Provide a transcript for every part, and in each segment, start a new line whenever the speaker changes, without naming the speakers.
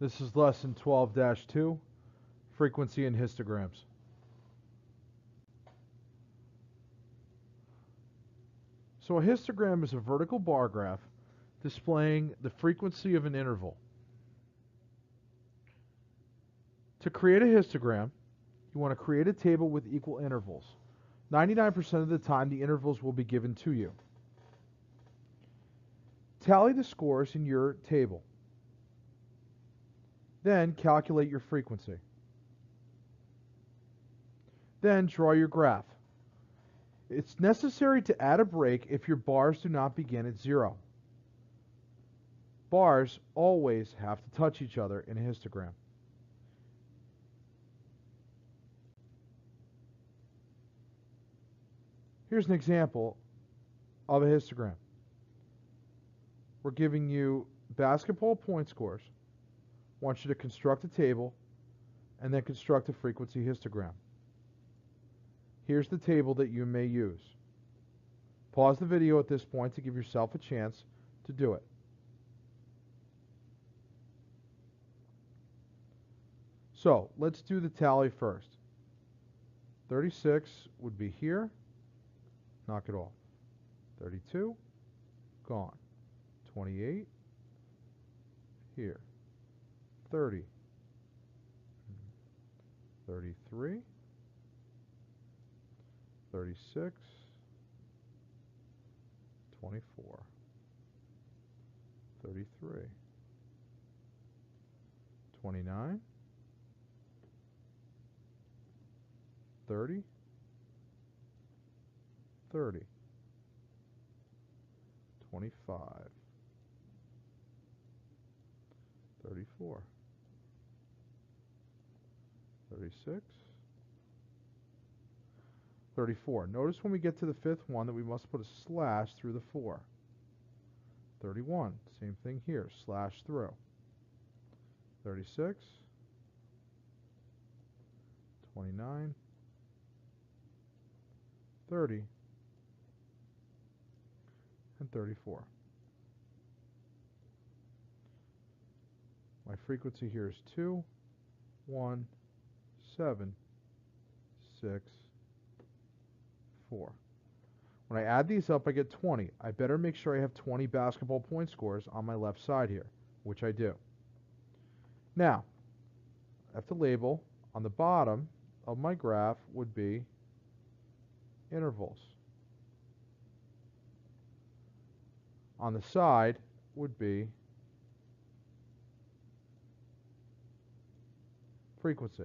This is lesson 12-2, frequency and histograms. So a histogram is a vertical bar graph displaying the frequency of an interval. To create a histogram, you want to create a table with equal intervals. 99% of the time, the intervals will be given to you. Tally the scores in your table. Then calculate your frequency. Then draw your graph. It's necessary to add a break if your bars do not begin at 0. Bars always have to touch each other in a histogram. Here's an example of a histogram. We're giving you basketball point scores. I want you to construct a table and then construct a frequency histogram. Here's the table that you may use. Pause the video at this point to give yourself a chance to do it. So let's do the tally first. 36 would be here. Knock it off. 32, gone. 28, here. 30, 33, 36, 24, 33, 29, 30, 30, 25, 34, 36, 34. Notice when we get to the fifth one that we must put a slash through the 4. 31. Same thing here. Slash through. 36, 29, 30, and 34. My frequency here is 2, 1, 7, 6, 4. When I add these up, I get 20. I better make sure I have 20 basketball point scores on my left side here, which I do. Now, I have to label. On the bottom of my graph would be intervals. On the side would be frequency.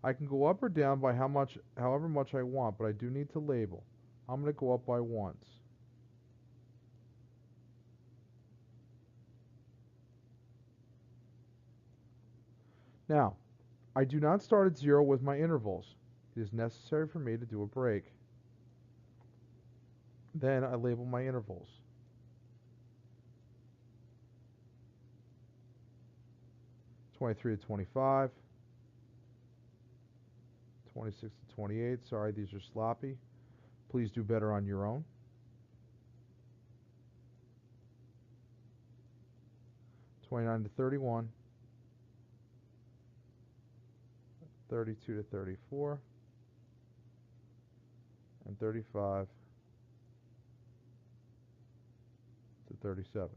I can go up or down by however much I want, but I do need to label. I'm going to go up by ones. Now, I do not start at 0 with my intervals. It is necessary for me to do a break. Then I label my intervals. (23 to 25), 26 to 28. Sorry, these are sloppy. Please do better on your own. 29 to 31, 32 to 34, and 35 to 37.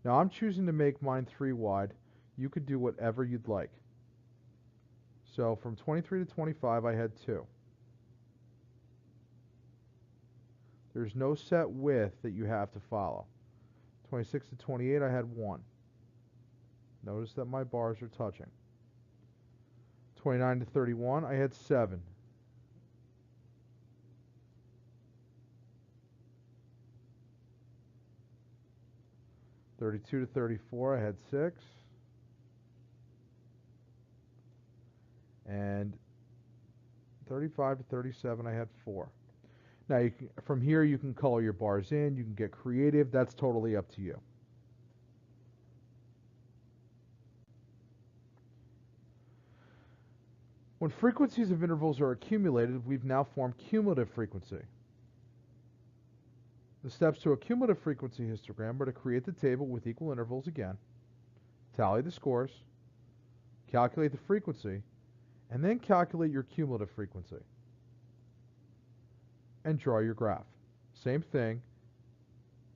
Now I'm choosing to make mine 3 wide. You could do whatever you'd like. So from 23 to 25, I had 2. There's no set width that you have to follow. 26 to 28, I had 1. Notice that my bars are touching. 29 to 31, I had 7. (32 to 34, I had 6. And 35 to 37, I had 4. Now, from here, you can color your bars in. You can get creative. That's totally up to you. When frequencies of intervals are accumulated, we've now formed cumulative frequency. The steps to a cumulative frequency histogram are to create the table with equal intervals again, tally the scores, calculate the frequency, and then calculate your cumulative frequency. And draw your graph. Same thing,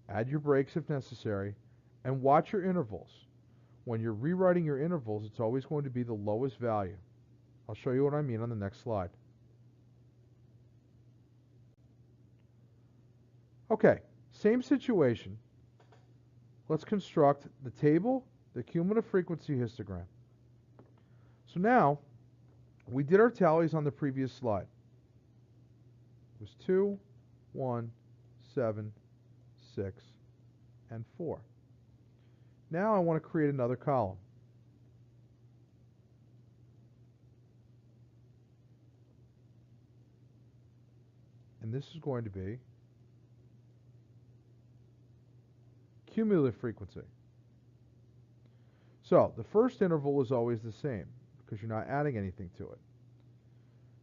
add your breaks if necessary, and watch your intervals. When you're rewriting your intervals, it's always going to be the lowest value. I'll show you what I mean on the next slide. Okay, same situation. Let's construct the table, the cumulative frequency histogram. So now, we did our tallies on the previous slide. It was 2, 1, 7, 6, and 4. Now I want to create another column. And this is going to be cumulative frequency. So the first interval is always the same because you're not adding anything to it.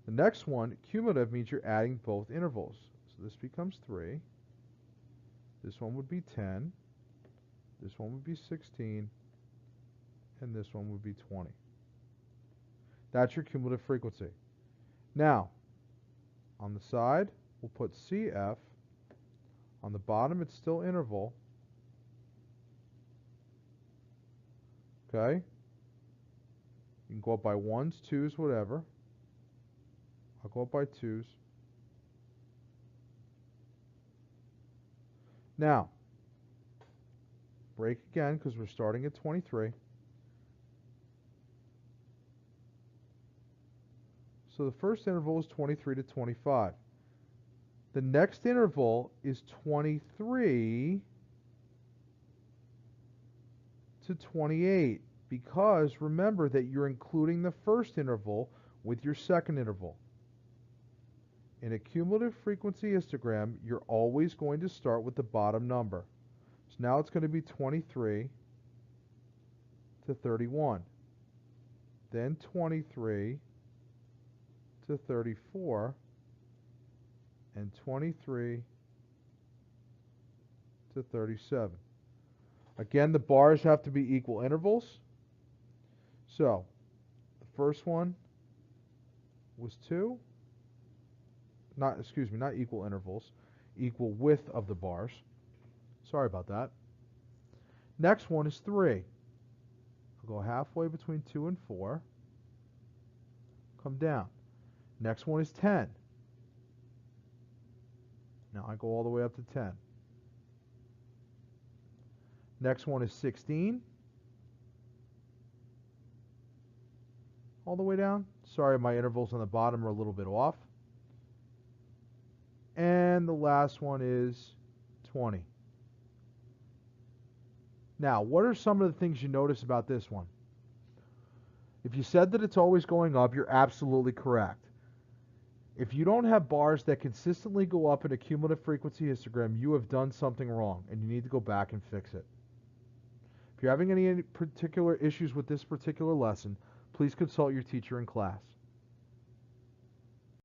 The next one, cumulative, means you're adding both intervals. So this becomes 3. This one would be 10. This one would be 16. And this one would be 20. That's your cumulative frequency. Now, on the side, we'll put CF. On the bottom, it's still interval. Okay? You can go up by 1s, 2s, whatever. I'll go up by 2s. Now, break again because we're starting at 23. So the first interval is 23 to 25. The next interval is 23 to 28 because remember that you're including the first interval with your second interval. In a cumulative frequency histogram, you're always going to start with the bottom number. So now it's going to be 23 to 31. Then 23 to 34. And 23 to 37. Again, the bars have to be equal intervals. So, the first one was 2. Not equal intervals. Equal width of the bars. Sorry about that. Next one is 3. I'll go halfway between 2 and 4. Come down. Next one is 10. Now I go all the way up to 10. Next one is 16. All the way down. Sorry, my intervals on the bottom are a little bit off. And the last one is 20. Now, what are some of the things you notice about this one? If you said that it's always going up, you're absolutely correct. If you don't have bars that consistently go up in a cumulative frequency histogram, you have done something wrong, and you need to go back and fix it. If you're having any particular issues with this particular lesson, please consult your teacher in class.